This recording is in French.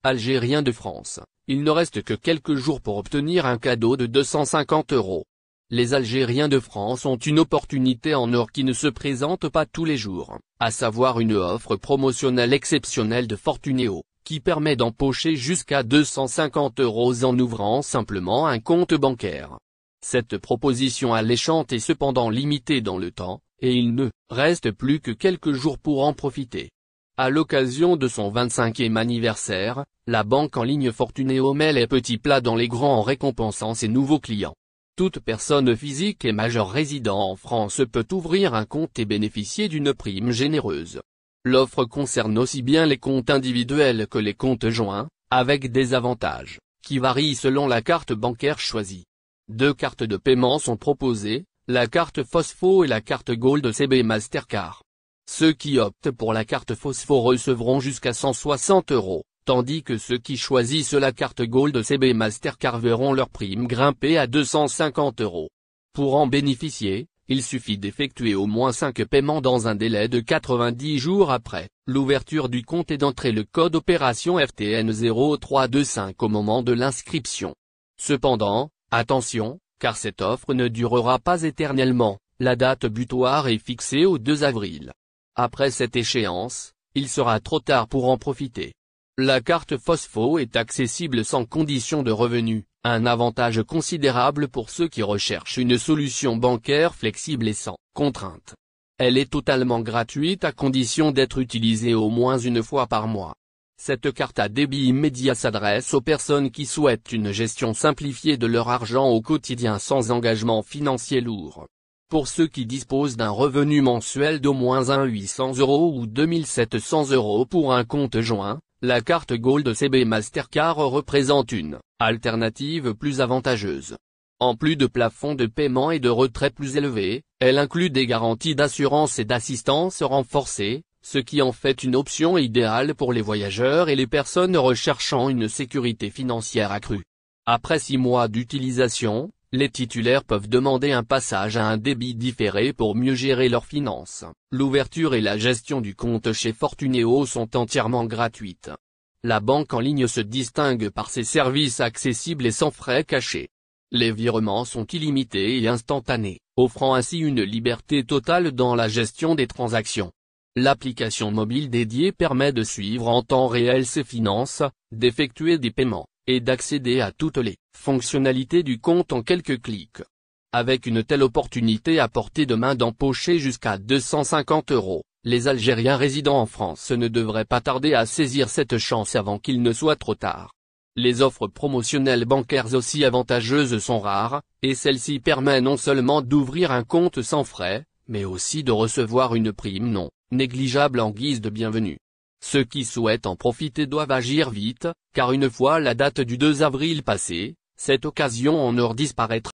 Algériens de France, il ne reste que quelques jours pour obtenir un cadeau de 250 €. Les Algériens de France ont une opportunité en or qui ne se présente pas tous les jours, à savoir une offre promotionnelle exceptionnelle de Fortunéo, qui permet d'empocher jusqu'à 250 € en ouvrant simplement un compte bancaire. Cette proposition alléchante est cependant limitée dans le temps, et il ne reste plus que quelques jours pour en profiter. À l'occasion de son 25e anniversaire, la banque en ligne Fortunéo met les petits plats dans les grands en récompensant ses nouveaux clients. Toute personne physique et majeure résidant en France peut ouvrir un compte et bénéficier d'une prime généreuse. L'offre concerne aussi bien les comptes individuels que les comptes joints, avec des avantages, qui varient selon la carte bancaire choisie. 2 cartes de paiement sont proposées, la carte Phospho et la carte Gold CB Mastercard. Ceux qui optent pour la carte Phospho recevront jusqu'à 160 €, tandis que ceux qui choisissent la carte Gold CB Mastercard verront leur prime grimper à 250 €. Pour en bénéficier, il suffit d'effectuer au moins 5 paiements dans un délai de 90 jours après l'ouverture du compte et d'entrer le code opération FTN 0325 au moment de l'inscription. Cependant, attention, car cette offre ne durera pas éternellement, la date butoir est fixée au 2 avril. Après cette échéance, il sera trop tard pour en profiter. La carte Phospho est accessible sans condition de revenu, un avantage considérable pour ceux qui recherchent une solution bancaire flexible et sans contrainte. Elle est totalement gratuite à condition d'être utilisée au moins une fois par mois. Cette carte à débit immédiat s'adresse aux personnes qui souhaitent une gestion simplifiée de leur argent au quotidien sans engagement financier lourd. Pour ceux qui disposent d'un revenu mensuel d'au moins 800 € ou 2700 € pour un compte joint, la carte Gold CB Mastercard représente une alternative plus avantageuse. En plus de plafonds de paiement et de retrait plus élevés, elle inclut des garanties d'assurance et d'assistance renforcées, ce qui en fait une option idéale pour les voyageurs et les personnes recherchant une sécurité financière accrue. Après 6 mois d'utilisation, les titulaires peuvent demander un passage à un débit différé pour mieux gérer leurs finances. L'ouverture et la gestion du compte chez Fortunéo sont entièrement gratuites. La banque en ligne se distingue par ses services accessibles et sans frais cachés. Les virements sont illimités et instantanés, offrant ainsi une liberté totale dans la gestion des transactions. L'application mobile dédiée permet de suivre en temps réel ses finances, d'effectuer des paiements, et d'accéder à toutes les fonctionnalités du compte en quelques clics. Avec une telle opportunité à portée de main d'empocher jusqu'à 250 €, les Algériens résidant en France ne devraient pas tarder à saisir cette chance avant qu'il ne soit trop tard. Les offres promotionnelles bancaires aussi avantageuses sont rares, et celle-ci permet non seulement d'ouvrir un compte sans frais, mais aussi de recevoir une prime non négligeable en guise de bienvenue. Ceux qui souhaitent en profiter doivent agir vite, car une fois la date du 2 avril passée, cette occasion en or disparaîtra.